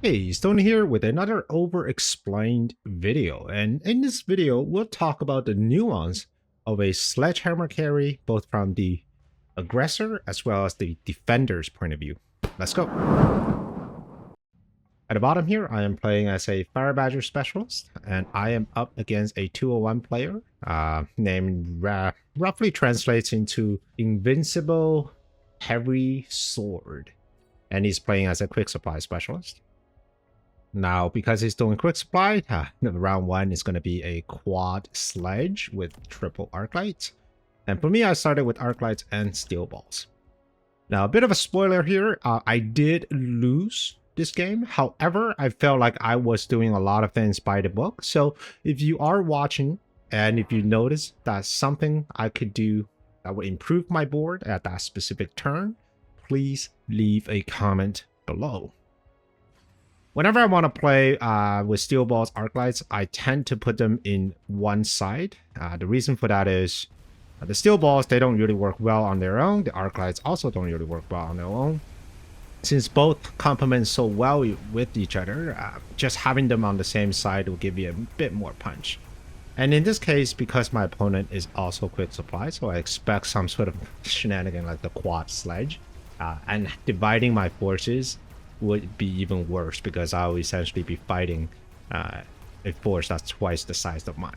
Hey, Stoney here with another over-explained video. And in this video, we'll talk about the nuance of a sledgehammer carry, both from the aggressor as well as the defender's point of view. Let's go. At the bottom here, I am playing as a Fire Badger specialist, and I am up against a 201 player named roughly translates into Invincible Heavy Sword. And he's playing as a quick supply specialist. Now, because he's doing quick supply, round one is going to be a quad sledge with triple arc lights. And for me, I started with arc lights and steel balls. Now, a bit of a spoiler here. I did lose this game. However, I felt like I was doing a lot of things by the book. So if you are watching and if you notice that's something I could do that would improve my board at that specific turn, please leave a comment below. Whenever I want to play with steel balls, arc lights, I tend to put them in one side. The reason for that is the steel balls, they don't really work well on their own. The arc lights also don't really work well on their own. Since both complement so well with each other, just having them on the same side will give you a bit more punch. And in this case, because my opponent is also quick supply, so I expect some sort of shenanigan like the quad sledge. And dividing my forces would be even worse because I'll essentially be fighting a force that's twice the size of mine.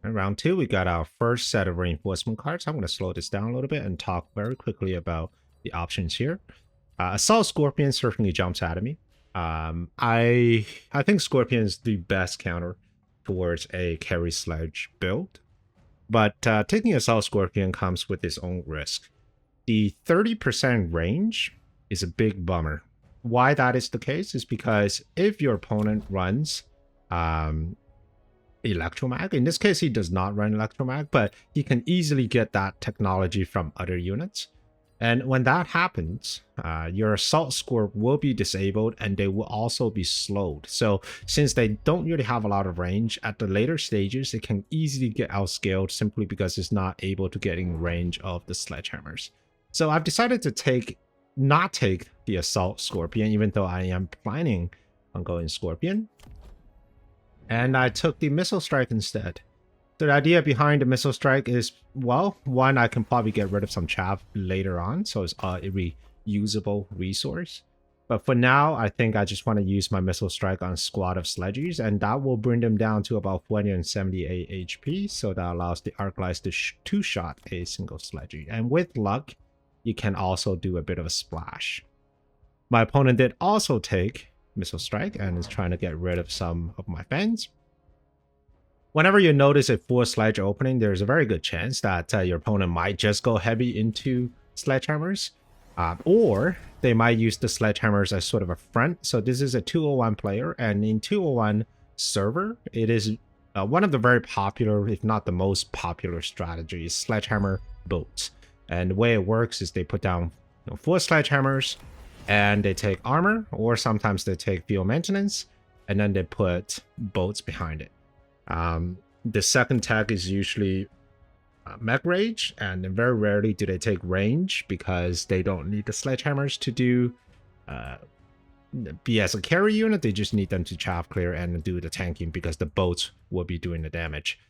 In round two, we got our first set of reinforcement cards. I'm going to slow this down a little bit and talk very quickly about the options here. Assault Scorpion certainly jumps out at me. I think Scorpion is the best counter towards a carry sledge build. But taking Assault Scorpion comes with its own risk. The 30% range is a big bummer. Why that is the case is because if your opponent runs Electromag. In this case, he does not run Electromag, but he can easily get that technology from other units. And when that happens, your assault score will be disabled and they will also be slowed. So since they don't really have a lot of range, at the later stages, it can easily get outscaled simply because it's not able to get in range of the sledgehammers. So I've decided to not take the Assault Scorpion, even though I am planning on going Scorpion. And I took the Missile Strike instead. So the idea behind the Missile Strike is, well, one, I can probably get rid of some chaff later on, so it's a reusable resource. But for now, I think I just want to use my Missile Strike on a squad of sledgies, and that will bring them down to about 478 HP, so that allows the Arc Lights to two-shot a single sledgy. And with luck, you can also do a bit of a splash. My opponent did also take Missile Strike and is trying to get rid of some of my fans. Whenever you notice a full sledge opening, there's a very good chance that your opponent might just go heavy into sledgehammers, or they might use the sledgehammers as sort of a front. So this is a 201 player, and in 201 server, it is one of the very popular, if not the most popular strategies, sledgehammer boats. And the way it works is they put down full sledgehammers, and they take armor, or sometimes they take field maintenance, and then they put boats behind it. The second tag is usually mech rage, and very rarely do they take range because they don't need the sledgehammers to do be as a carry unit. They just need them to chaff clear and do the tanking because the boats will be doing the damage.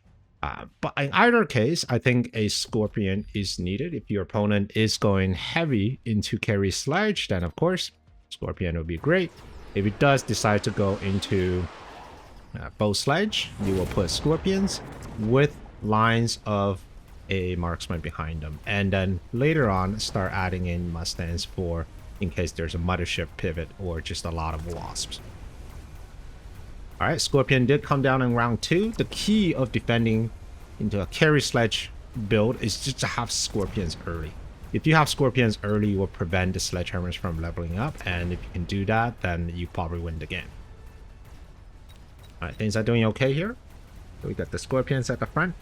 But in either case, I think a Scorpion is needed. If your opponent is going heavy into carry sledge, then of course, Scorpion will be great. If it does decide to go into bow sledge, you will put Scorpions with lines of a marksman behind them. And then later on, start adding in Mustangs for in case there's a mothership pivot or just a lot of wasps. Alright, Scorpion did come down in round 2. The key of defending into a carry sledge build is just to have Scorpions early. If you have Scorpions early, you will prevent the sledgehammers from leveling up, and if you can do that, then you probably win the game. All right, things are doing okay here. We got the scorpions at the front.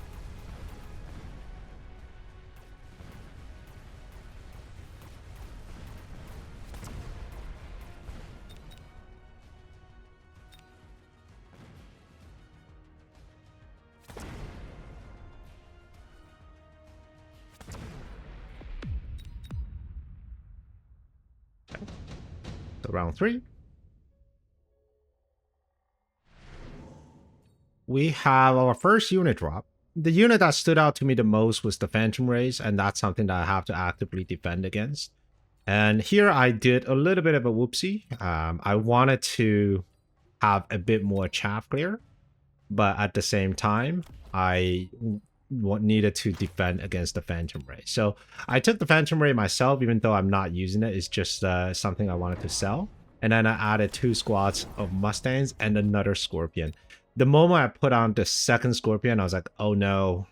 So round 3. We have our first unit drop. The unit that stood out to me the most was the Phantom Rays, and that's something that I have to actively defend against. And here I did a little bit of a whoopsie. I wanted to have a bit more chaff clear, but at the same time, I needed to defend against the Phantom Ray. So I took the Phantom Ray myself, even though I'm not using it. It's just something I wanted to sell. And then I added 2 squads of Mustangs and another Scorpion. The moment I put on the second Scorpion, I was like, oh no,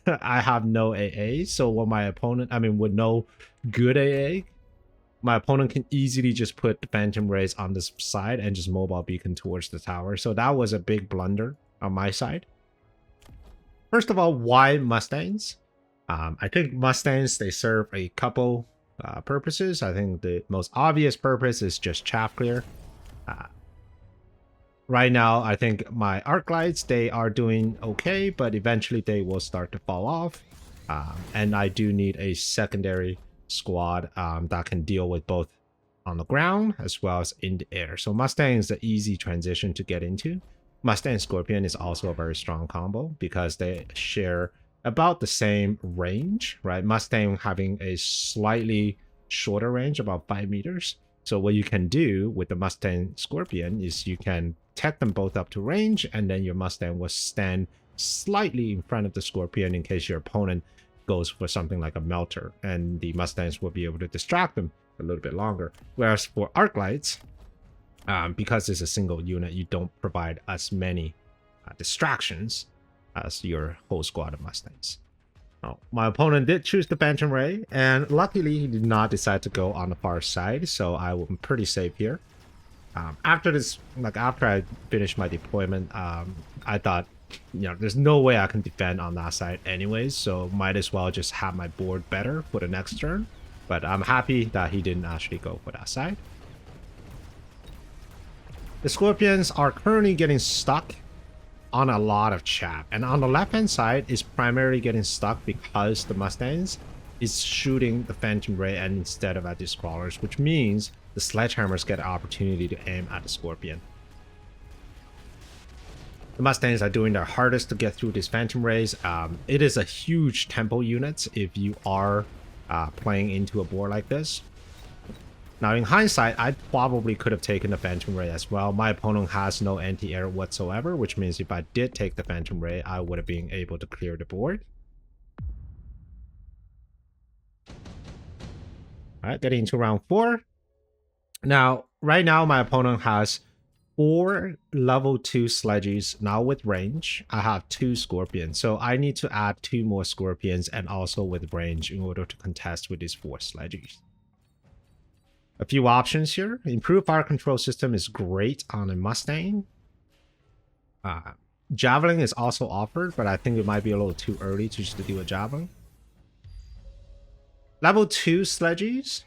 I have no AA. So when my opponent, with no good AA, my opponent can easily just put the Phantom Rays on this side and just mobile beacon towards the tower. So that was a big blunder on my side. First of all, why Mustangs? I think Mustangs, they serve a couple purposes. I think the most obvious purpose is just chaff clear. Right now, I think my arc lights, they are doing okay, but eventually they will start to fall off. And I do need a secondary squad that can deal with both on the ground as well as in the air. So Mustang is an easy transition to get into. Mustang Scorpion is also a very strong combo because they share about the same range, right? Mustang having a slightly shorter range, about 5 meters. So what you can do with the Mustang Scorpion is you can tech them both up to range, and then your Mustang will stand slightly in front of the Scorpion in case your opponent goes for something like a melter, and the Mustangs will be able to distract them a little bit longer. Whereas for arc lights, because it's a single unit, you don't provide as many distractions as your whole squad of Mustangs. Oh, my opponent did choose the Phantom Ray, and luckily he did not decide to go on the far side, so I'm pretty safe here. After I finished my deployment, I thought, there's no way I can defend on that side anyways, so might as well just have my board better for the next turn. But I'm happy that he didn't actually go for that side. The Scorpions are currently getting stuck on a lot of chaff, and on the left hand side is primarily getting stuck because the Mustangs is shooting the Phantom Ray and instead of at these crawlers, which means the sledgehammers get an opportunity to aim at the Scorpion. The Mustangs are doing their hardest to get through these Phantom Rays. It is a huge tempo unit if you are playing into a board like this. Now, in hindsight, I probably could have taken the Phantom Ray as well. My opponent has no anti-air whatsoever, which means if I did take the Phantom Ray, I would have been able to clear the board. Alright, getting into round 4. Now, right now, my opponent has 4 level 2 sledges now with range. I have 2 Scorpions, so I need to add 2 more Scorpions and also with range in order to contest with these 4 sledges. A few options here. Improved fire control system is great on a Mustang. Javelin is also offered, but I think it might be a little too early to just do a Javelin. Level 2 sledges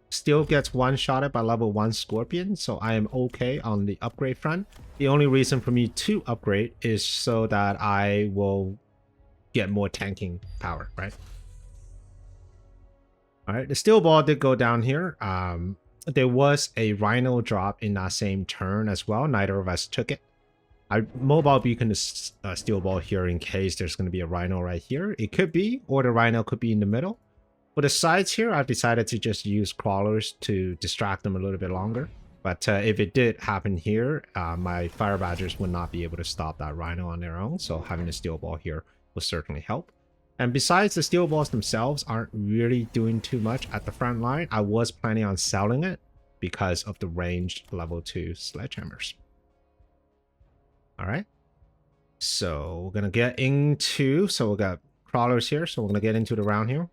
still gets one-shotted by level 1 Scorpion, so I am okay on the upgrade front. The only reason for me to upgrade is so that I will get more tanking power, right? Alright, the steel ball did go down here. There was a rhino drop in that same turn as well. Neither of us took it. I mobile beacon the steel ball here in case there's going to be a rhino right here. It could be, or the rhino could be in the middle. For the sides here, I've decided to just use crawlers to distract them a little bit longer. But if it did happen here, my fire badgers would not be able to stop that rhino on their own. So having a steel ball here will certainly help. And besides, the steel balls themselves aren't really doing too much at the front line. I was planning on selling it because of the ranged level 2 sledgehammers. Alright. So we're going to get into... So we got crawlers here. So we're going to get into the round here.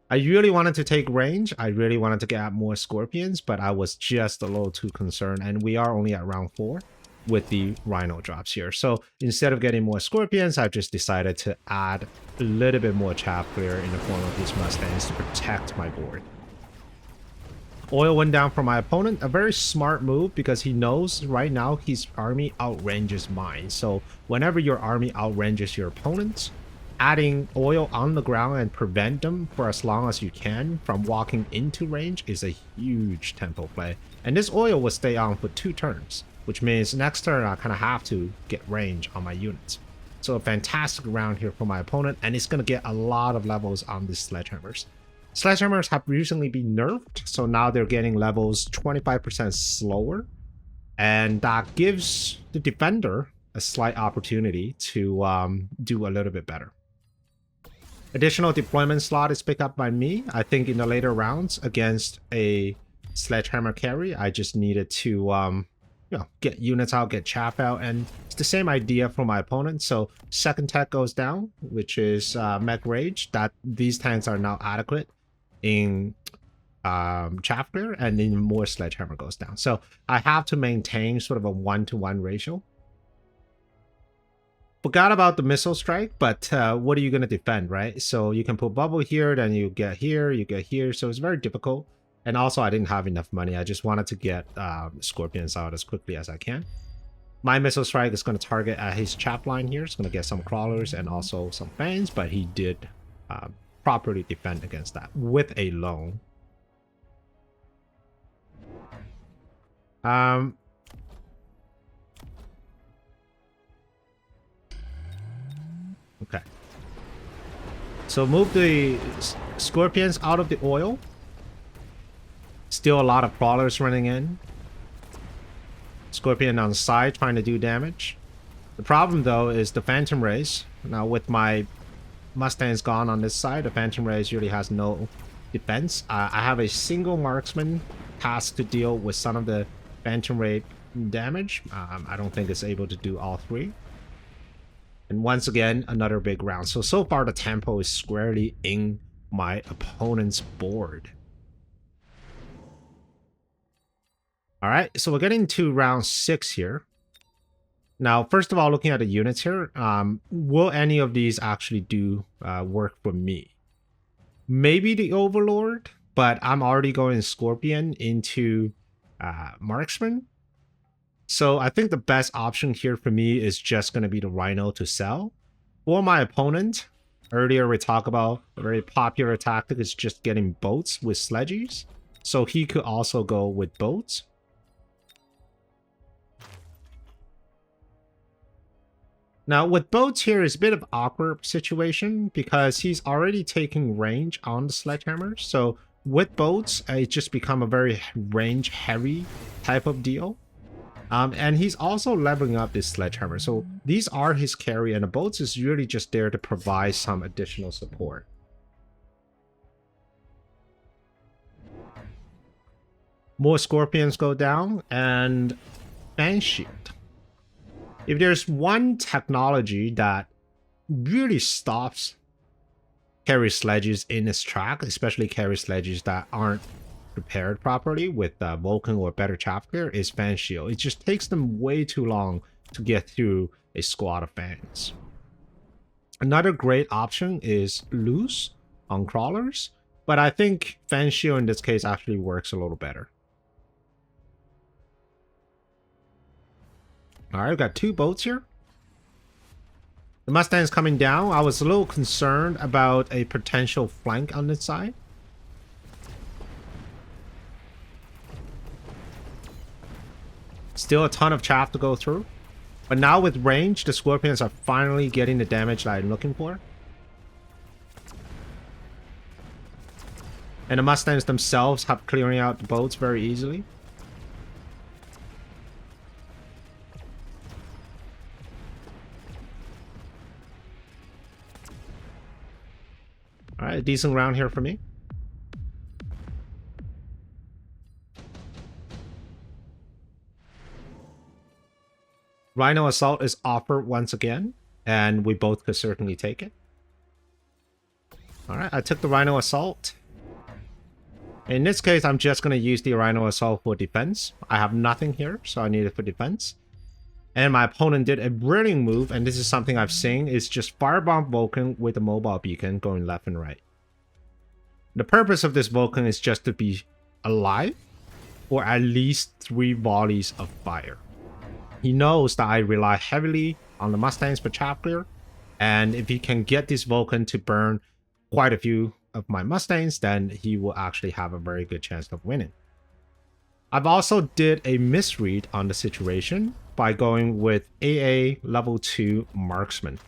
I really wanted to take range. I really wanted to get more Scorpions, but I was just a little too concerned. And we are only at round 4. with the Rhino drops here. So instead of getting more Scorpions, I've just decided to add a little bit more chaff clear in the form of these Mustangs to protect my board. Oil went down for my opponent, a very smart move because he knows right now his army outranges mine. So whenever your army outranges your opponent's, adding oil on the ground and prevent them for as long as you can from walking into range is a huge tempo play. And this oil will stay on for 2 turns, which means next turn I kind of have to get range on my units. So a fantastic round here for my opponent, and it's going to get a lot of levels on these sledgehammers. Sledgehammers have recently been nerfed, so now they're getting levels 25% slower, and that gives the defender a slight opportunity to do a little bit better. Additional deployment slot is picked up by me. I think in the later rounds against a sledgehammer carry, I just needed to you know, get units out, get chaff out, and it's the same idea for my opponent. So second tech goes down, which is mech rage. That these tanks are now adequate in chaff clear, and then more sledgehammer goes down. So I have to maintain sort of a 1-to-1 ratio. Forgot about the missile strike, but what are you going to defend, right? So you can put bubble here, then you get here, so it's very difficult. And also I didn't have enough money. I just wanted to get Scorpions out as quickly as I can. My missile strike is going to target at his chaff line here. It's going to get some crawlers and also some fangs, but he did properly defend against that with a lone. Okay. So move the Scorpions out of the oil. Still a lot of crawlers running in. Scorpion on the side trying to do damage. The problem though is the Phantom Rays. Now with my Mustangs gone on this side, the Phantom Rays really has no defense. I have a single marksman tasked to deal with some of the Phantom Ray damage. I don't think it's able to do all 3. And once again, another big round. So far the tempo is squarely in my opponent's board. Alright, so we're getting to round 6 here. Now, first of all, looking at the units here, will any of these actually do work for me? Maybe the Overlord, but I'm already going Scorpion into Marksman. So I think the best option here for me is just going to be the Rhino to sell. For my opponent, earlier we talked about a very popular tactic is just getting boats with sledges. So he could also go with boats. Now with boats here is a bit of an awkward situation because he's already taking range on the sledgehammer. So with boats, it just become a very range heavy type of deal. And he's also leveling up this sledgehammer. So these are his carry, and the boats is really just there to provide some additional support. More Scorpions go down, and Fan Shield. If there's one technology that really stops carry sledges in its track, especially carry sledges that aren't prepared properly with Vulcan or better chaff clear, is Fan Shield. It just takes them way too long to get through a squad of fans. Another great option is loose on crawlers, but I think Fan Shield in this case actually works a little better. Alright, we've got 2 boats here. The Mustang's coming down. I was a little concerned about a potential flank on this side. Still a ton of chaff to go through. But now with range, the Scorpions are finally getting the damage that I'm looking for. And the Mustangs themselves have clearing out the boats very easily. Alright, a decent round here for me. Rhino Assault is offered once again, and we both could certainly take it. Alright, I took the Rhino Assault. In this case, I'm just going to use the Rhino Assault for defense. I have nothing here, so I need it for defense. And my opponent did a brilliant move, and this is something I've seen, is just Firebomb Vulcan with a mobile beacon going left and right. The purpose of this Vulcan is just to be alive for at least 3 volleys of fire. He knows that I rely heavily on the Mustangs for chaff clear, and if he can get this Vulcan to burn quite a few of my Mustangs, then he will actually have a very good chance of winning. I've also did a misread on the situation by going with AA level 2 marksman,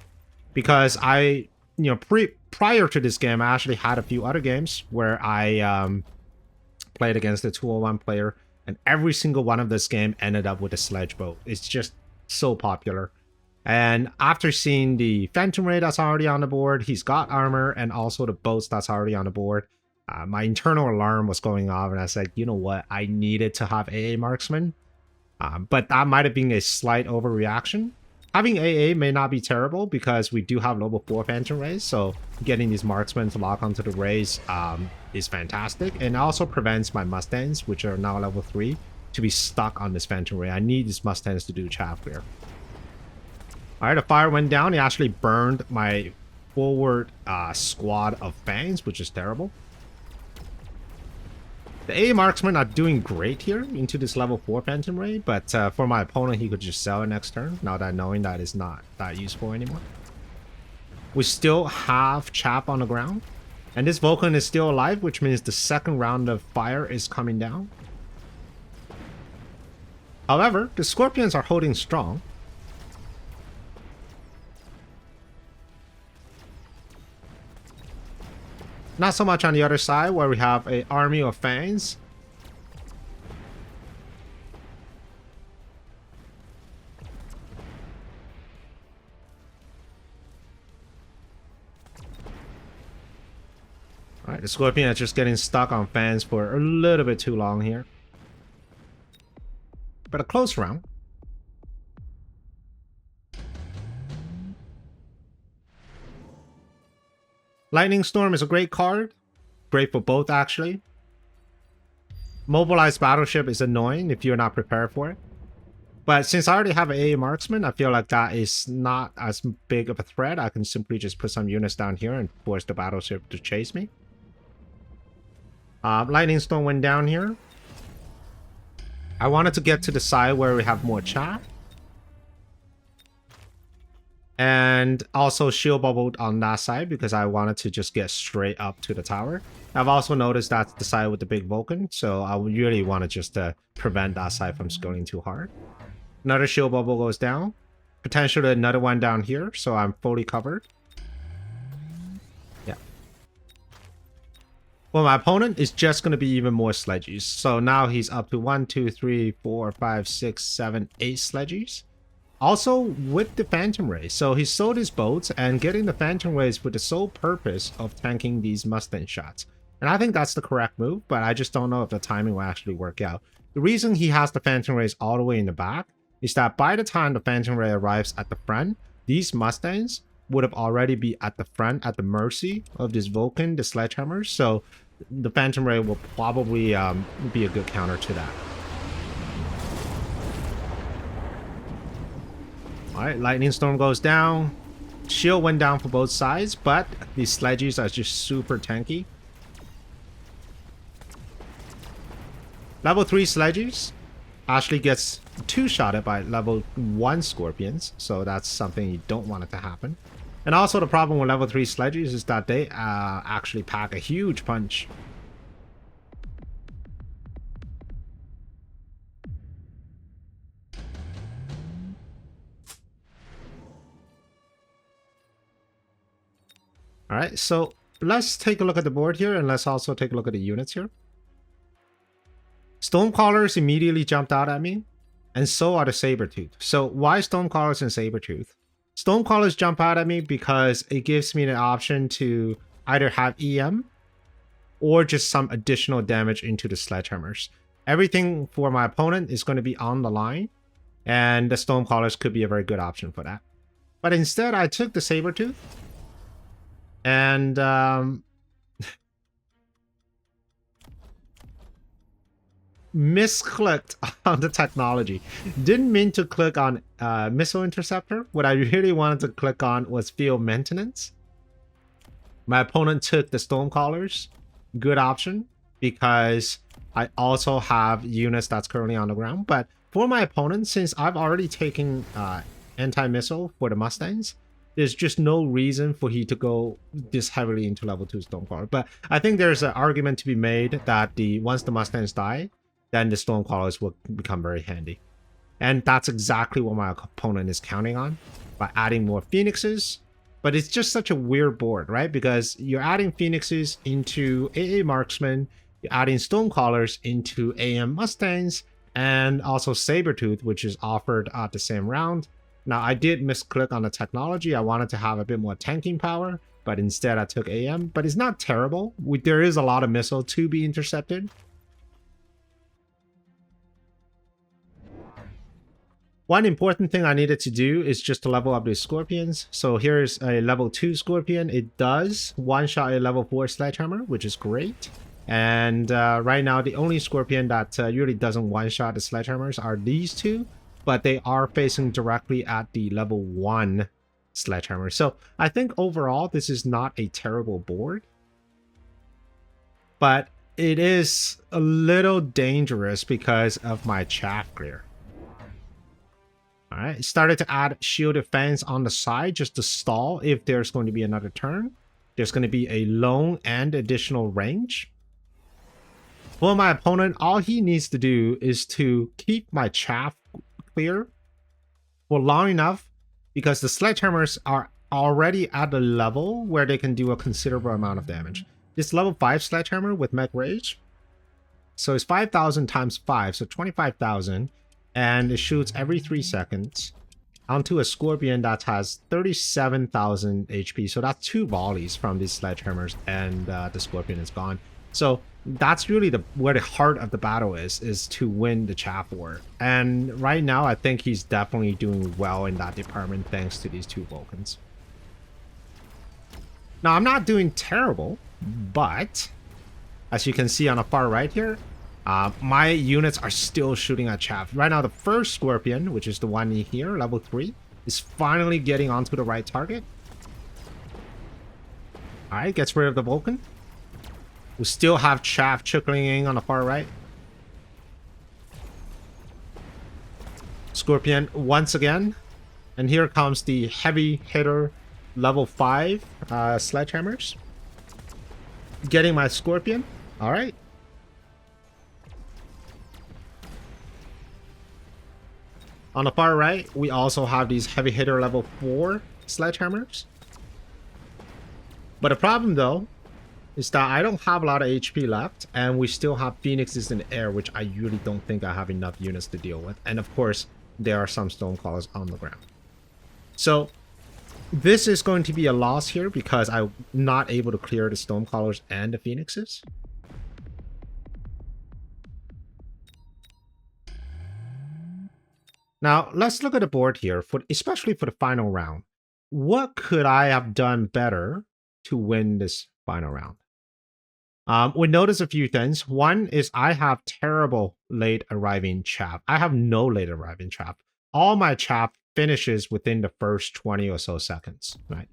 because I, prior to this game, I actually had a few other games where I played against a 201 player, and every single one of this game ended up with a sledge boat. It's just so popular. And after seeing the Phantom Ray that's already on the board, he's got armor, and also the boats that's already on the board, my internal alarm was going off, and I said, you know what, I needed to have AA marksman. But that might have been a slight overreaction. Having AA may not be terrible because we do have level 4 Phantom Rays, so getting these marksmen to lock onto the Rays is fantastic. And it also prevents my Mustangs, which are now level 3, to be stuck on this Phantom Ray. I need these Mustangs to do chaff clear. Alright, the fire went down. He actually burned my forward squad of Fangs, which is terrible. The AA marksmen are doing great here into this level 4 Phantom Ray, but for my opponent, he could just sell it next turn, now that knowing that it's not that useful anymore. We still have Chap on the ground, and this Vulcan is still alive, which means the second round of fire is coming down. However, the Scorpions are holding strong. Not so much on the other side, where we have an army of Fangs. Alright, the Scorpion is just getting stuck on Fangs for a little bit too long here. But a close round. Lightning Storm is a great card. Great for both, actually. Mobilized Battleship is annoying if you're not prepared for it. But since I already have an AA Marksman, I feel like that is not as big of a threat. I can simply just put some units down here and force the Battleship to chase me. Lightning Storm went down here. I wanted to get to the side where we have more chaff. And also shield bubbled on that side because I wanted to just get straight up to the tower. I've also noticed that's the side with the big Vulcan, so I really want to just prevent that side from scaling too hard. Another shield bubble goes down. Potentially another one down here, so I'm fully covered. Yeah. Well, my opponent is just going to be even more sledges. So now he's up to 1, 2, 3, 4, 5, 6, 7, 8 sledges. Also with the Phantom Rays. So he sold his boats and getting the Phantom Rays with the sole purpose of tanking these Mustang shots. And I think that's the correct move, but I just don't know if the timing will actually work out. The reason he has the Phantom Rays all the way in the back is that by the time the Phantom Ray arrives at the front, these Mustangs would have already be at the front at the mercy of this Vulcan, the Sledgehammer. So the Phantom Ray will probably be a good counter to that. Alright, Lightning Storm goes down. Shield went down for both sides, but these sledges are just super tanky. Level 3 sledges actually gets 2-shotted by level 1 Scorpions, so that's something you don't want it to happen. And also the problem with level 3 sledges is that they actually pack a huge punch. Alright, so let's take a look at the board here, and let's also take a look at the units here. Stormcallers immediately jumped out at me, and so are the Sabertooth. So why Stormcallers and Sabertooth? Stormcallers jump out at me because it gives me the option to either have EM or just some additional damage into the Sledgehammers. Everything for my opponent is going to be on the line, and the Stormcallers could be a very good option for that. But instead, I took the Sabertooth. And misclicked on the technology. Didn't mean to click on missile interceptor. What I really wanted to click on was field maintenance. My opponent took the Stormcallers. Good option, because I also have units that's currently on the ground. But for my opponent, since I've already taken anti-missile for the Mustangs, there's just no reason for he to go this heavily into level 2 Stormcaller. But I think there's an argument to be made that once the Mustangs die, then the Stormcallers will become very handy. And that's exactly what my opponent is counting on, by adding more Phoenixes. But it's just such a weird board, right? Because you're adding Phoenixes into AA Marksman, you're adding Stormcallers into AM Mustangs, and also Sabertooth, which is offered at the same round. Now, I did misclick on the technology. I wanted to have a bit more tanking power, but instead I took AM. But it's not terrible. There is a lot of missile to be intercepted. One important thing I needed to do is just to level up the Scorpions. So here's a level 2 Scorpion. It does one-shot a level 4 Sledgehammer, which is great. And right now, the only Scorpion that really doesn't one-shot the Sledgehammers are these two, but they are facing directly at the level 1 Sledgehammer. So I think overall, this is not a terrible board, but it is a little dangerous because of my chaff clear. All right, started to add shielded fans on the side just to stall if there's going to be another turn. There's going to be a lone and additional range. For my opponent, all he needs to do is to keep my chaff clear for long enough, because the Sledgehammers are already at the level where they can do a considerable amount of damage. This level 5 Sledgehammer with Mech Rage, so it's 5,000 times 5, so 25,000. And it shoots every 3 seconds onto a Scorpion that has 37,000 HP. So that's 2 volleys from these Sledgehammers, and the Scorpion is gone. So that's really where the heart of the battle is to win the chaff war. And right now, I think he's definitely doing well in that department thanks to these 2 Vulcans. Now, I'm not doing terrible, but as you can see on the far right here, my units are still shooting at chaff. Right now, the first Scorpion, which is the one here, level 3, is finally getting onto the right target. Alright, gets rid of the Vulcan. We still have chaff trickling in on the far right. Scorpion once again. And here comes the heavy hitter level 5 Sledgehammers. Getting my Scorpion. Alright. On the far right, we also have these heavy hitter level 4 Sledgehammers. But the problem, though, is that I don't have a lot of HP left, and we still have Phoenixes in the air, which I really don't think I have enough units to deal with. And of course, there are some Stormcallers on the ground. So this is going to be a loss here because I'm not able to clear the Stormcallers and the Phoenixes. Now, let's look at the board here, especially for the final round. What could I have done better to win this final round? We notice a few things. One is I have terrible late arriving chaff. I have no late arriving chaff. All my chaff finishes within the first 20 or so seconds, right?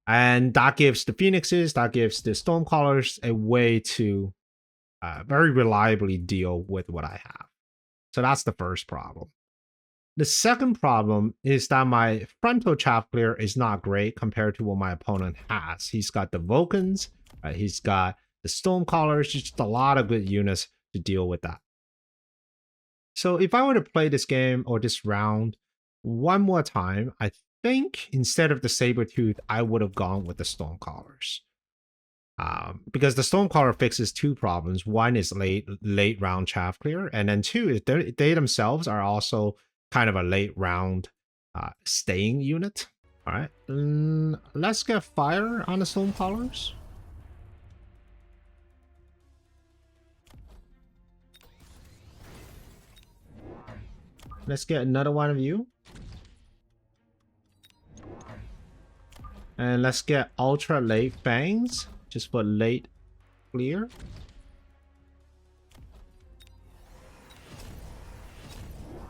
And that gives the Phoenixes, that gives the Stormcallers a way to very reliably deal with what I have. So that's the first problem. The second problem is that my frontal chaff clear is not great compared to what my opponent has. He's got the Vulcans, he's got the Stormcallers, just a lot of good units to deal with that. So if I were to play this game or this round one more time, I think instead of the Sabertooth, I would have gone with the Stormcallers. Because the Stormcaller fixes 2 problems. One is late round chaff clear, and then 2 is they themselves are also kind of a late round staying unit. All right, let's get fire on the Stormcallers. Let's get another one of you. And let's get ultra late fangs just for late clear.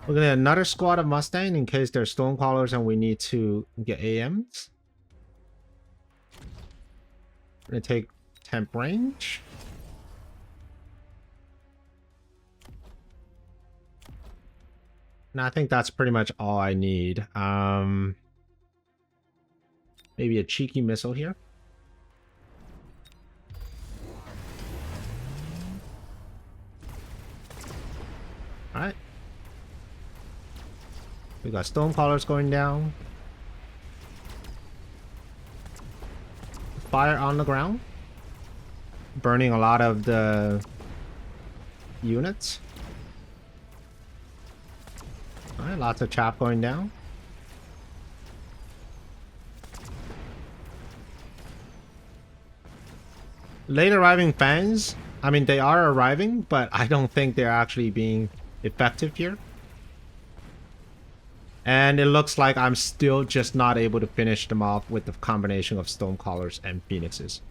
We're gonna get another squad of Mustang in case there's Stonecrawlers and we need to get AMs. We're gonna take temp range. And I think that's pretty much all I need. Maybe a cheeky missile here. Alright. We got Stonecrawlers going down. Fire on the ground. Burning a lot of the units. Alright, lots of chaff going down. Late arriving fans, I mean, they are arriving, but I don't think they're actually being effective here. And it looks like I'm still just not able to finish them off with the combination of Stonecrawlers and Phoenixes.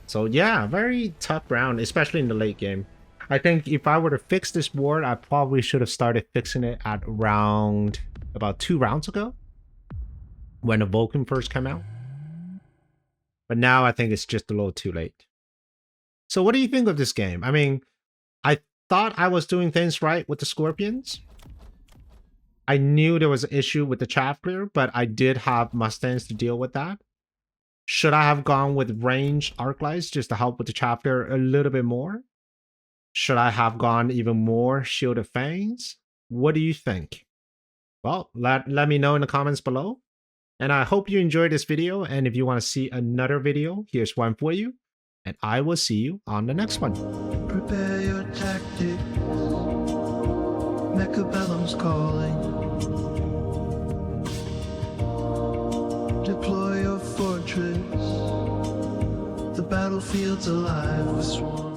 So yeah, very tough round, especially in the late game. I think if I were to fix this board, I probably should have started fixing it at around about 2 rounds ago, when the Vulcan first came out. But now I think it's just a little too late. So what do you think of this game? I mean, I thought I was doing things right with the Scorpions. I knew there was an issue with the chaff clear, but I did have Mustangs to deal with that. Should I have gone with ranged arc lights just to help with the chaff clear a little bit more? Should I have gone even more shielded fangs? What do you think? Well, let me know in the comments below. And I hope you enjoyed this video. And if you want to see another video, here's one for you. And I will see you on the next one. Prepare your tactics. Mechabellum's calling. Deploy your fortress. The battlefield's alive with swarms.